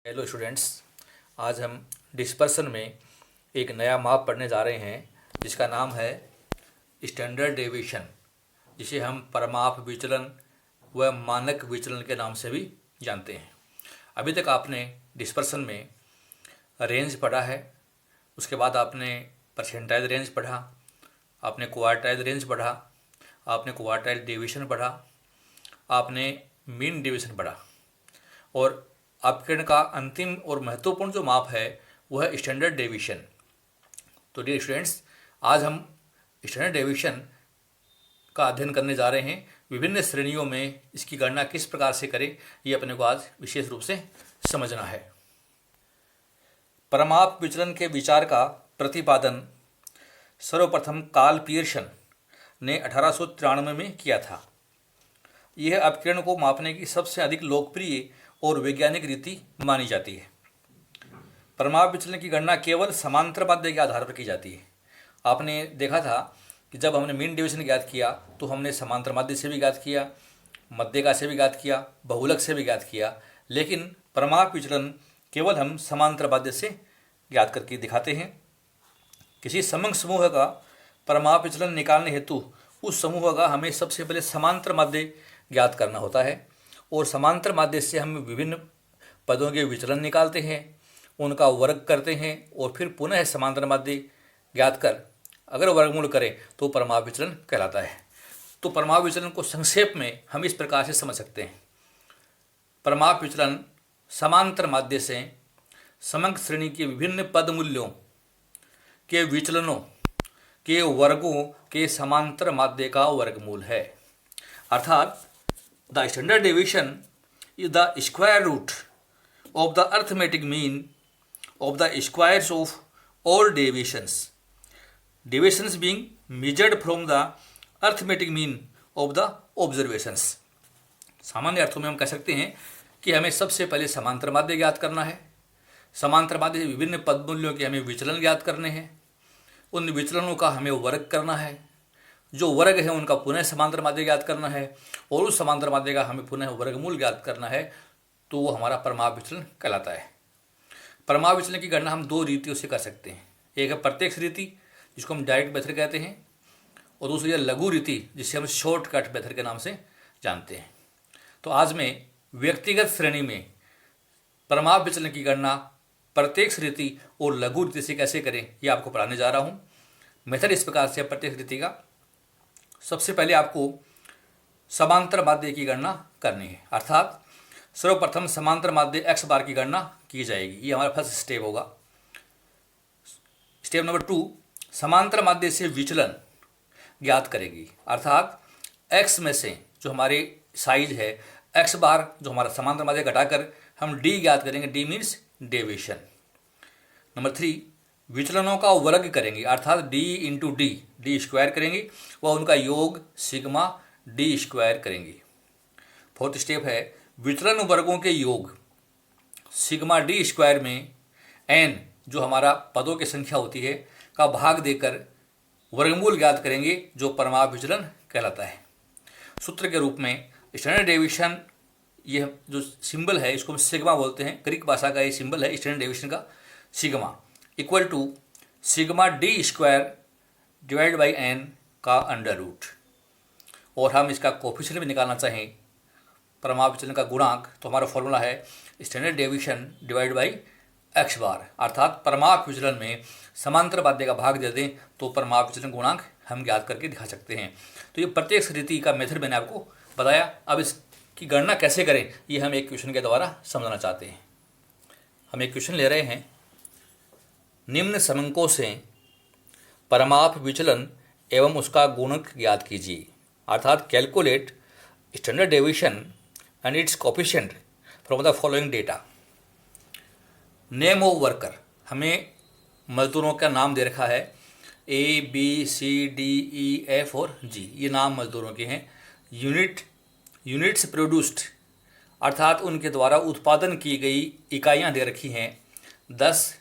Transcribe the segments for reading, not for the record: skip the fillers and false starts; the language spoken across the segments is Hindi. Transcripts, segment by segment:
हेलो स्टूडेंट्स, आज हम डिस्पर्सन में एक नया माप पढ़ने जा रहे हैं जिसका नाम है स्टैंडर्ड डेविएशन, जिसे हम परमाप विचलन व मानक विचलन के नाम से भी जानते हैं। अभी तक आपने डिस्पर्सन में रेंज पढ़ा है, उसके बाद आपने परसेंटाइल रेंज पढ़ा, आपने क्वार्टाइल रेंज पढ़ा, आपने क्वार्टाइल डेविएशन पढ़ा, आपने मीन डेविएशन पढ़ा और अपकरण का अंतिम और महत्वपूर्ण जो माप है वह है स्टैंडर्ड डेविएशन। तो डियर स्टूडेंट्स, आज हम स्टैंडर्ड डेविएशन का अध्ययन करने जा रहे हैं। विभिन्न श्रेणियों में इसकी गणना किस प्रकार से करें, ये अपने को आज विशेष रूप से समझना है। परमाप विचलन के विचार का प्रतिपादन सर्वप्रथम कार्ल पियर्सन ने 1893 में किया था। यह अपकरण को मापने की सबसे अधिक लोकप्रिय और वैज्ञानिक रीति मानी जाती है। परमाप विचलन की गणना केवल समांतर माध्य के आधार पर की जाती है। आपने देखा था कि जब हमने मीन डेविएशन ज्ञात किया तो हमने समांतर माध्य से भी ज्ञात किया, मध्यका से भी ज्ञात किया, बहुलक से भी ज्ञात किया, लेकिन परमाप विचलन केवल हम समांतर माध्य से ज्ञात करके दिखाते हैं। किसी समंग समूह का परमाप विचलन निकालने हेतु उस समूह का हमें सबसे पहले समांतर माध्य ज्ञात करना होता है और समांतर माध्य से हम विभिन्न पदों के विचलन निकालते हैं, उनका वर्ग करते हैं और फिर पुनः समांतर माध्य ज्ञात कर अगर वर्गमूल करें तो परमाप विचलन कहलाता है। तो परमाप विचलन को संक्षेप में हम इस प्रकार से समझ सकते हैं। परमाप विचलन समांतर माध्य से समग्र श्रेणी के विभिन्न पद मूल्यों के विचलनों के वर्गों के समांतर माध्य का वर्गमूल है। अर्थात the standard deviation is the square root of the arithmetic mean of the squares of all deviations. Deviations being measured from the arithmetic mean of the observations. सामान्य अर्थों में हम कह सकते हैं कि हमें सबसे पहले समांतर माध्य ज्ञात करना है। समांतर माध्य से विभिन्न पद मूल्यों के हमें विचलन ज्ञात करने हैं, उन विचलनों का हमें वर्ग करना है, जो वर्ग है उनका पुनः समांतर माध्य ज्ञात करना है और उस समांतर माध्य का हमें पुनः वर्गमूल ज्ञात करना है, तो वो हमारा परमाप विचलन कहलाता है। परमाप विचलन की गणना हम दो रीतियों से कर सकते हैं। एक है प्रत्यक्ष रीति, जिसको हम डायरेक्ट मेथड कहते हैं, और दूसरी है लघु रीति, जिसे हम शॉर्टकट मेथड के नाम से जानते हैं। तो आज मैं व्यक्तिगत श्रेणी में परमाप विचलन की गणना प्रत्यक्ष रीति और लघु रीति से कैसे करें, ये आपको पढ़ाने जा रहा हूँ। मेथड इस प्रकार से प्रत्यक्ष रीति का, सबसे पहले आपको समांतर माध्य की गणना करनी है। अर्थात सर्वप्रथम समांतर माध्य x बार की गणना की जाएगी। ये हमारा फर्स्ट स्टेप होगा। स्टेप नंबर 2, समांतर माध्य से विचलन ज्ञात करेगी। अर्थात x में से जो हमारे साइज है x बार, जो हमारा समांतर माध्य घटाकर हम d ज्ञात करेंगे। d means deviation. नंबर 3, विचलनों का वर्ग करेंगे। अर्थात d इंटू डी स्क्वायर करेंगे व उनका योग सिग्मा डी स्क्वायर करेंगे। फोर्थ स्टेप है विचलन वर्गों के योग सिग्मा डी स्क्वायर में n, जो हमारा पदों की संख्या होती है, का भाग देकर वर्गमूल ज्ञात करेंगे, जो परमाप विचलन कहलाता है। सूत्र के रूप में स्टैंडर्ड डेविएशन, ये जो सिंबल है इसको हम सिग्मा बोलते हैं। ग्रीक भाषा का ये सिंबल है स्टैंडर्ड डेविएशन का, sigma equal to sigma D square divide by N का अंडर रूट। और हम इसका कोफिशिएंट भी निकालना चाहें, परमाप विचलन का गुणांक, तो हमारा फॉर्मूला है standard deviation divide by x bar. अर्थात परमाप विचलन में समांतर माध्य का भाग दे दें तो परमाप विचलन गुणांक हम ज्ञात करके दिखा सकते हैं। तो ये प्रत्यक्ष रीति का मेथड मैंने आपको बताया। अब इसकी गणना कैसे करें, ये हम एक क्वेश्चन के द्वारा समझना चाहते हैं। हम एक क्वेश्चन ले रहे हैं, निम्न समंकों से परमाप विचलन एवं उसका गुणक ज्ञात कीजिए। अर्थात calculate standard deviation and it's coefficient from the following data. Name of worker, हमें मजदूरों का नाम दे रखा है ABCDEF और G, ये नाम मजदूरों के हैं। यूनिट्स प्रोड्यूस्ड, अर्थात उनके द्वारा उत्पादन की गई इकाइयाँ दे रखी हैं 10,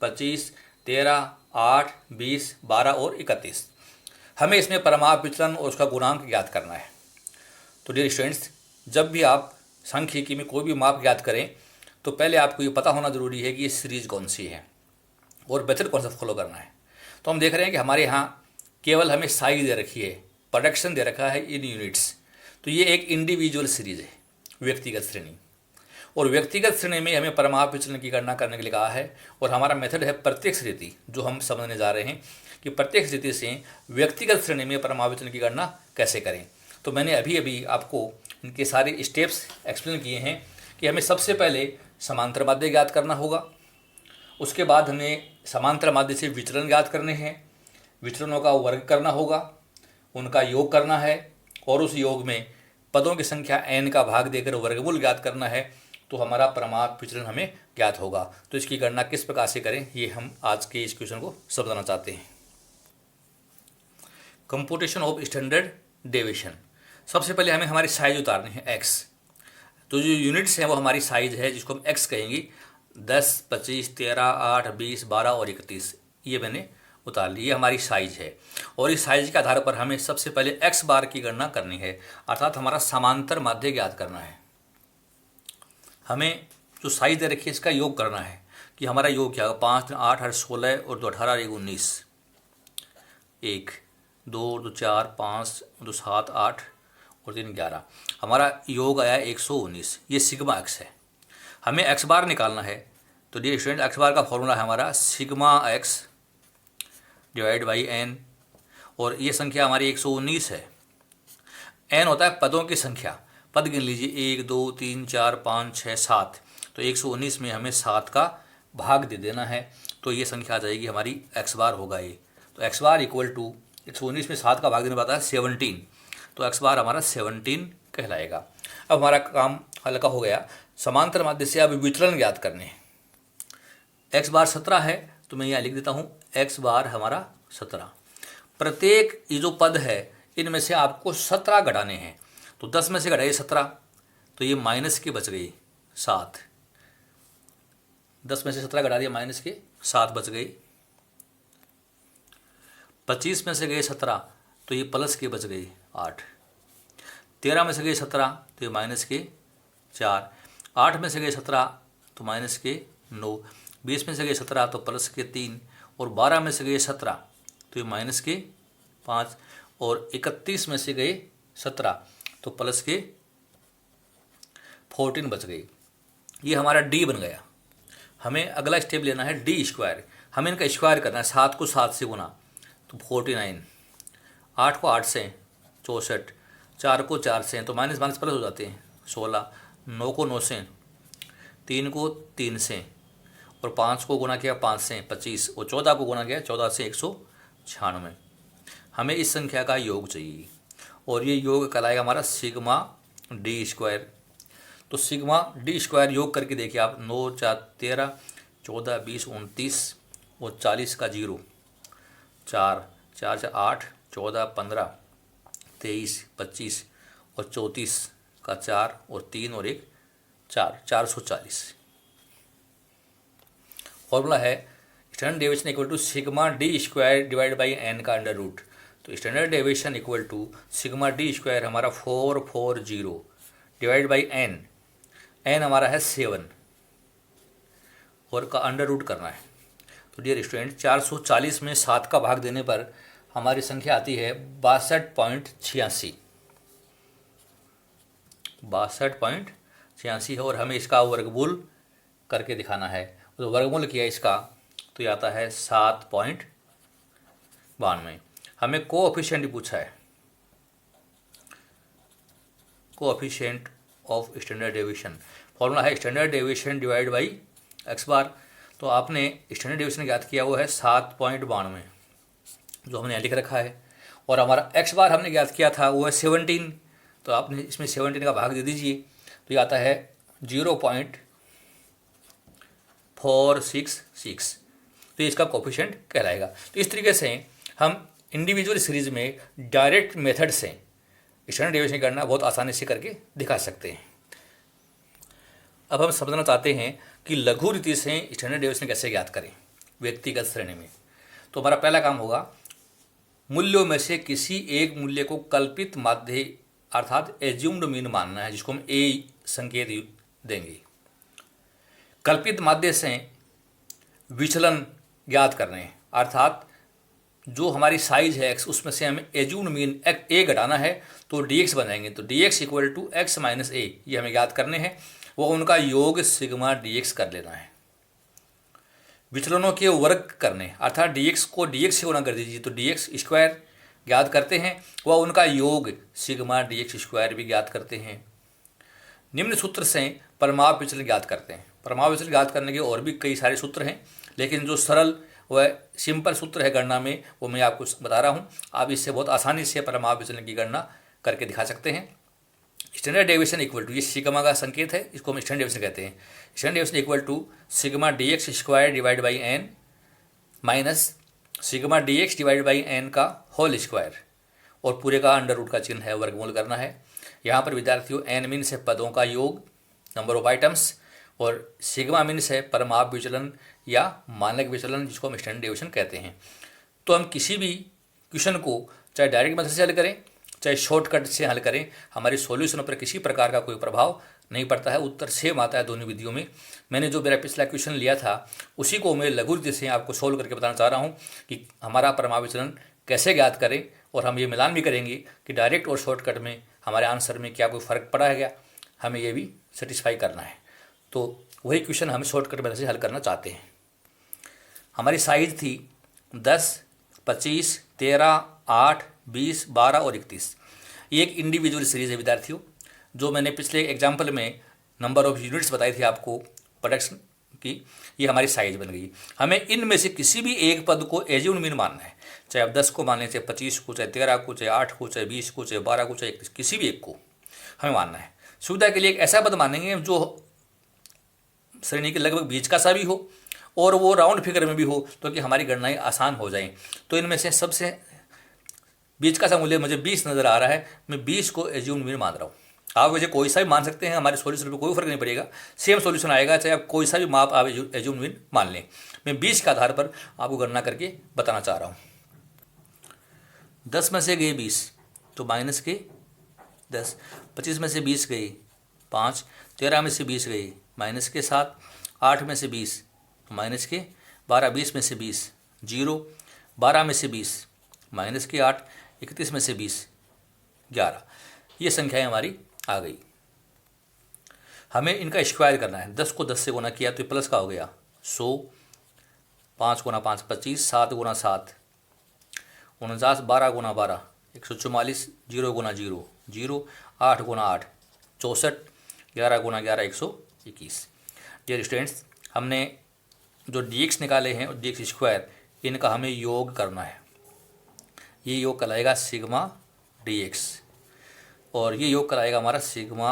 25, 13, 8, 20, 12 और 31। हमें इसमें परमाप विचलन और उसका गुणांक ज्ञात करना है। तो डियर स्टूडेंट्स, जब भी आप सांख्यिकी में कोई भी माप ज्ञात करें तो पहले आपको ये पता होना ज़रूरी है कि ये सीरीज़ कौन सी है और मेथड कौन सा फॉलो करना है। तो हम देख रहे हैं कि हमारे यहाँ केवल हमें साइज दे रखी है, प्रोडक्शन दे रखा है इन यूनिट्स। तो ये एक इंडिविजुअल सीरीज़ है, व्यक्तिगत श्रेणी। और व्यक्तिगत श्रेणी में हमें परमाप विचलन की गणना करने के लिए कहा है और हमारा मेथड है प्रत्यक्ष रीति, जो हम समझने जा रहे हैं कि प्रत्यक्ष रीति से व्यक्तिगत श्रेणी में परमाप विचलन की गणना कैसे करें। तो मैंने अभी अभी आपको इनके सारे स्टेप्स एक्सप्लेन किए हैं कि हमें सबसे पहले समांतर माध्य ज्ञात करना होगा, उसके बाद हमें समांतर माध्य से विचलन ज्ञात करने हैं, विचलनों का वर्ग करना होगा, उनका योग करना है और उस योग में पदों की संख्या n का भाग देकर वर्गमूल ज्ञात करना है। तो हमारा परमाप विचलन हमें ज्ञात होगा। तो इसकी गणना किस प्रकार से करें, ये हम आज के इस क्वेश्चन को समझना चाहते हैं। Computation of standard deviation. सबसे पहले हमें हमारी साइज उतारनी है x। तो जो यूनिट्स हैं वो हमारी साइज है, जिसको हम x कहेंगे। 10, 25, 13, 8, 20, 12 और 31 ये मैंने उतार ली, ये हमारी साइज है। और इस साइज के आधार पर हमें सबसे पहले x बार की गणना करनी है, अर्थात हमारा समांतर माध्य ज्ञात करना है। हमें जो साइज दे रखी है इसका योग करना है कि हमारा योग क्या होगा। 5, 8, 8, 16 और 2, 18, 1, 19, 1, 2, 2, 4, 5, 2, 7, 8 और 3, 11। हमारा योग आया 119। ये सिग्मा एक्स है। हमें एक्स बार निकालना है। तो डियर स्टूडेंट, एक्स बार का फॉर्मूला है हमारा sigma X divide by N, और ये संख्या हमारी 119 है। एन होता है पदों की संख्या, पद गिन लीजिए 1, 2, 3, 4, 5, 6, 7। तो 119 में हमें 7 का भाग दे देना है, तो ये संख्या आ जाएगी हमारी एक्स बार होगा ये। तो एक्स बार इक्वल टू 119 में 7 का भाग देने पाता है 17। तो एक्स बार हमारा 17 कहलाएगा। अब हमारा काम हल्का हो गया। समांतर माध्य से अब विचलन ज्ञात करने हैं। एक्स बार 17 है, तो मैं यहाँ लिख देता हूँ एक्स बार हमारा 17। प्रत्येक ये जो पद है इनमें से आपको 17 घटाने हैं। तो 10 में से घटाइए 17, तो ये माइनस के बच गई 7। 10 में से 17 घटा दिया, माइनस के 7 बच गई। 25 में से गए 17, तो ये प्लस के बच गई 8। 13 में से गए 17, तो ये माइनस के 4। 8 में से गए 17, तो माइनस के 9। 20 में से गए 17, तो प्लस के 3। और 12 में से गए 17, तो ये माइनस के 5। और 31 में से गए 17, तो प्लस के 14 बच गई। ये हमारा डी बन गया। हमें अगला स्टेप लेना है डी स्क्वायर। हमें इनका स्क्वायर करना है। 7 को 7 से गुना तो 49, 8 को 8 से 64, 4 को 4 से तो माइनस माइनस प्लस हो जाते हैं 16, 9 को 9 से, 3 को 3 से और 5 को गुना किया 5 से 25 और 14 को गुना किया 14 से 196। हमें इस संख्या का योग चाहिए और ये योग कहलाएगा हमारा सिग्मा डी स्क्वायर। तो सिग्मा डी स्क्वायर योग करके देखिए आप। 9, 4, 13, 14, 20, 29 और 40 का 0, 4, 4, 8, 14, 15, 23, 25 और 34 का 4 और 3 और 1, 4, 440। फॉर्मूला है standard deviation equal to sigma D square divide by N का अंडर रूट। तो standard deviation equal to sigma D square हमारा 440 डिवाइड बाई एन। एन हमारा है 7 और का अंडर रूट करना है। तो डियर स्टूडेंट 440 में 7 का भाग देने पर हमारी संख्या आती है 62.86। 62.86 है और हमें इसका वर्गमूल करके दिखाना है। तो वर्गमूल किया इसका तो ये आता है 7.92। हमें कोएफिशिएंट पूछा है, coefficient of standard deviation. Formula है standard deviation divide by x bar. तो आपने स्टैंडर्ड डेविएशन ज्ञात किया वो है 7.92 जो हमने यहाँ लिख रखा है, और हमारा एक्स बार हमने ज्ञात किया था वो है 17। तो आपने इसमें 17 का भाग दे दीजिए तो ये आता है 0.466। तो इसका कोएफिशिएंट कहलाएगा। तो इस तरीके से हम इंडिविजुअल सीरीज में डायरेक्ट मेथड से स्टैंडर्ड डेविएशन करना बहुत आसानी से करके दिखा सकते हैं। अब हम समझना चाहते हैं कि लघु रीति से स्टैंडर्ड डेविएशन कैसे ज्ञात करें व्यक्तिगत श्रेणी में। तो हमारा पहला काम होगा मूल्यों में से किसी एक मूल्य को कल्पित माध्य अर्थात एज्यूम्ड मीन मानना है, जिसको हम ए संकेत देंगे। कल्पित माध्य से विचलन ज्ञात करने हैं, अर्थात जो हमारी साइज है x उसमें से हमें एज्यूम्ड मीन a घटाना है तो dx बनाएंगे। तो dx equal to x minus a, ये हमें ज्ञात करने हैं। वो उनका योग सिग्मा dx कर लेना है। विचलनों के वर्ग करने, अर्थात dx को dx से गुणा कर दीजिए तो dx स्क्वायर ज्ञात करते हैं। वह उनका योग सिग्मा dx स्क्वायर भी ज्ञात करते हैं। निम्न सूत्र से परमाप विचलन ज्ञात करते हैं। परमाप विचलन ज्ञात करने के और भी कई सारे सूत्र हैं, लेकिन जो सरल वह सिंपल सूत्र है गणना में वो मैं आपको बता रहा हूँ। आप इससे बहुत आसानी से परमाप विचलन की गणना करके दिखा सकते हैं। स्टैंडर्ड डेविएशन इक्वल टू, ये सिग्मा का संकेत है, इसको हम स्टैंडर्ड डेविएशन कहते हैं। Standard deviation equal to sigma dx square divide by N minus sigma dx divide by N का होल स्क्वायर, और पूरे का अंडर रूट का चिन्ह है, वर्गमूल करना है। यहाँ पर विद्यार्थियों एन मीन्स है पदों का योग, नंबर ऑफ आइटम्स, और सिग्मा मीन्स है परमाप विचलन या मानक विचलन, जिसको हम स्टैंडर्ड डेविएशन कहते हैं। तो हम किसी भी क्वेश्चन को चाहे डायरेक्ट मेथड से हल करें चाहे शॉर्टकट से हल करें, हमारे सॉल्यूशन पर किसी प्रकार का कोई प्रभाव नहीं पड़ता है। उत्तर सेम आता है दोनों विधियों में। मैंने जो मेरा पिछला क्वेश्चन लिया था उसी को मैं लघु रीति से आपको सोल्व करके बताना चाह रहा हूँ कि हमारा परमाप विचलन कैसे ज्ञात करें, और हम ये मिलान भी करेंगे कि डायरेक्ट और शॉर्टकट में हमारे आंसर में क्या कोई फ़र्क पड़ा है क्या, हमें ये भी सेटिस्फाई करना है। तो वही क्वेश्चन हम शॉर्टकट मेथड से हल करना चाहते हैं। हमारी साइज थी 10, 25, 13, 8, 20, 12 और 31। ये एक इंडिविजुअल सीरीज़ है विद्यार्थियों। जो मैंने पिछले एग्जाम्पल में नंबर ऑफ यूनिट्स बताई थी आपको प्रोडक्शन की, ये हमारी साइज बन गई। हमें इनमें से किसी भी एक पद को एज्यूम्ड मीन मानना है, चाहे आप 10 को मान लें, चाहे 25 को, चाहे 13 को, चाहे 8 को, चाहे 20 को, चाहे 12 को, चाहे 31, किसी भी एक को हमें मानना है। सुविधा के लिए एक ऐसा पद मानेंगे जो श्रेणी के लगभग बीच का सा भी हो और वो राउंड फिगर में भी हो, तो कि हमारी गणनाएं आसान हो जाएं। तो इनमें से सबसे बीच का सा मूल्य मुझे 20 नज़र आ रहा है, मैं 20 को एज्यूम्ड मीन मान रहा हूँ। आप मुझे कोई सा भी मान सकते हैं, हमारे सॉल्यूशन पर कोई फर्क नहीं पड़ेगा, सेम सॉल्यूशन आएगा, चाहे आप कोई सा भी माप आप एज्यूम्ड मीन मान लें। मैं 20 के आधार पर आपको गणना करके बताना चाह रहा हूँ। 10 में से गए 20 तो माइनस के 10, 25 में से 20 गए 5, 13 में से 20 गए माइनस के 7, 8 में से 20 माइनस के 12, 20 में से 20 0, 12 में से 20 माइनस के 8, 31 में से 20 11। ये संख्याएं हमारी आ गई। हमें इनका स्क्वायर करना है। 10 को 10 से गुना किया तो ये प्लस का हो गया 100, 5 गुना 5 25, 7 गुना 7 49, 12 गुना 12 144, 0 गुना 0 0, 8 गुना 8 64, 11 गुना 11 121। डियर स्टूडेंट्स, हमने जो dx निकाले हैं और dx स्क्वायर, इनका हमें योग करना है। ये योग कहलाएगा सिग्मा dx और ये योग कराएगा हमारा सिग्मा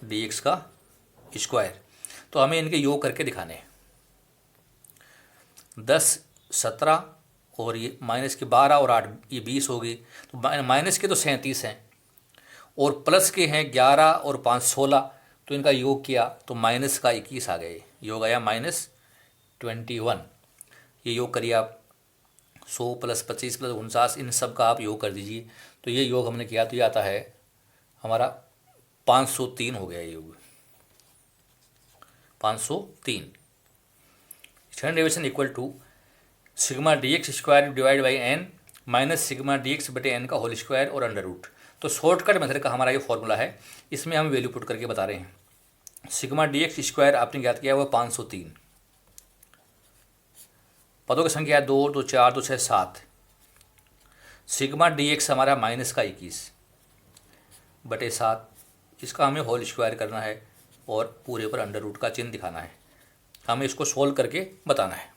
dx का स्क्वायर। तो हमें इनके योग करके दिखाने हैं। 10, 17 और ये माइनस के 12 और 8 ये 20 हो गई। तो माइनस के तो 37 हैं और प्लस के हैं 11 और 5 16, तो इनका योग किया तो माइनस का 21 आ गए। योग आया -21। ये योग करिए आप, 100 प्लस 25 प्लस 49, इन सब का आप योग कर दीजिए। तो ये योग हमने किया तो ये आता है हमारा 503 हो गया। ये योग 503। Standard deviation equal to sigma dx square divide by n minus sigma dx बटे n का होल स्क्वायर और अंडर रूट। तो शॉर्टकट मेथड का हमारा ये फॉर्मूला है, इसमें हम वैल्यू पुट करके बता रहे हैं। सिग्मा dx स्क्वायर आपने ज्ञात किया हुआ 503। पदों की संख्या 2 2 4 2 6 7। सिग्मा dx हमारा माइनस का 21 बटे 7, इसका हमें होल स्क्वायर करना है और पूरे पर अंडर रूट का चिन्ह दिखाना है। हमें इसको सोल्व करके बताना है।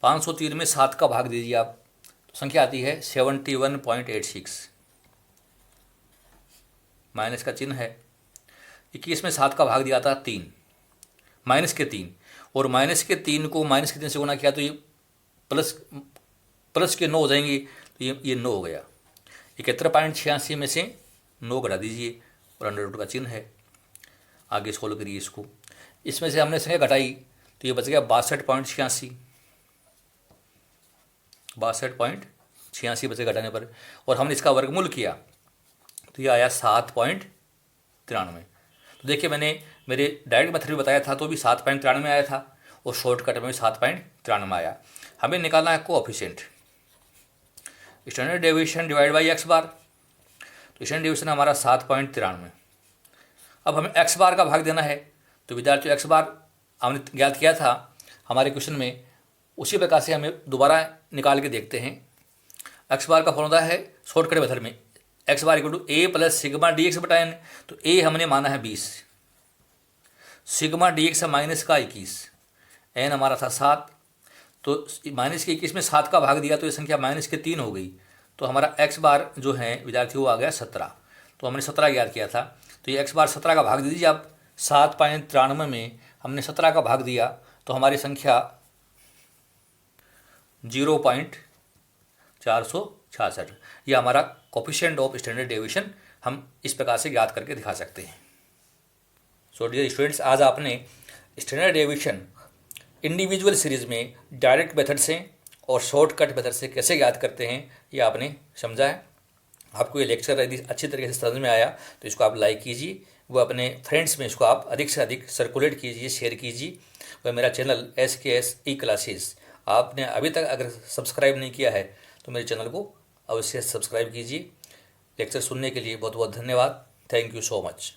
503 में 7 का भाग दीजिए आप, तो संख्या आती है 71.86। माइनस का चिन्ह है। 21 में 7 का भाग दिया था 3, माइनस के 3, और माइनस के 3 को माइनस के 3 से गुना किया तो ये प्लस के 9 हो जाएंगे, तो ये 9 हो गया। 71.86 में से 9 घटा दीजिए और अंडर रूट का चिन्ह है। आगे सोल्व करिए इसको। इसमें से हमने संख्या घटाई तो ये बच गया 62.86। 62.86 बचे घटाने पर, और हमने इसका वर्गमूल किया तो ये आया 7.93। तो तो देखिए मैंने मेरे डायरेक्ट मेथड में बताया था तो भी 7.93 आया था और शॉर्टकट में 7.93 आया। हमें निकालना है coefficient, standard deviation divide by x bar. तो स्टैंडर्ड डेविएशन हमारा 7.93। अब हमें एक्स बार का भाग देना है। तो विद्यार्थियों एक्स बार हमने ज्ञात किया था हमारे क्वेश्चन में, उसी प्रकार से हमें दोबारा निकाल के देखते हैं। एक्स बार का फॉर्मूला है शॉर्टकट मेथड में X bar equal to A plus sigma D X बटा एन। तो ए हमने माना है 20, सिग्मा डी एक्स माइनस का 21, एन हमारा था 7। तो माइनस के 21 में 7 का भाग दिया तो ये संख्या माइनस के 3 हो गई। तो हमारा एक्स बार जो है विद्यार्थी वो आ गया 17। तो हमने 17 ज्ञात किया था। तो ये एक्स बार 17 का भाग दे दीजिए आप। 7.93 में हमने 17 का भाग दिया तो हमारी संख्या 0.466। यह हमारा कोएफिशिएंट ऑफ स्टैंडर्ड डेविएशन हम इस प्रकार से ज्ञात करके दिखा सकते हैं। सो डियर स्टूडेंट्स, आज आपने स्टैंडर्ड डेविएशन इंडिविजुअल सीरीज में डायरेक्ट मेथड से और शॉर्टकट मेथड से कैसे ज्ञात करते हैं ये आपने समझा है। आपको ये लेक्चर यदि अच्छी तरीके से समझ में आया तो इसको आप लाइक कीजिए, वो अपने फ्रेंड्स में इसको आप अधिक से अधिक सर्कुलेट कीजिए, शेयर कीजिए। वह मेरा चैनल SKS ई क्लासेस आपने अभी तक अगर सब्सक्राइब नहीं किया है तो मेरे चैनल को अवश्य सब्सक्राइब कीजिए। लेक्चर सुनने के लिए बहुत बहुत धन्यवाद। Thank you so much.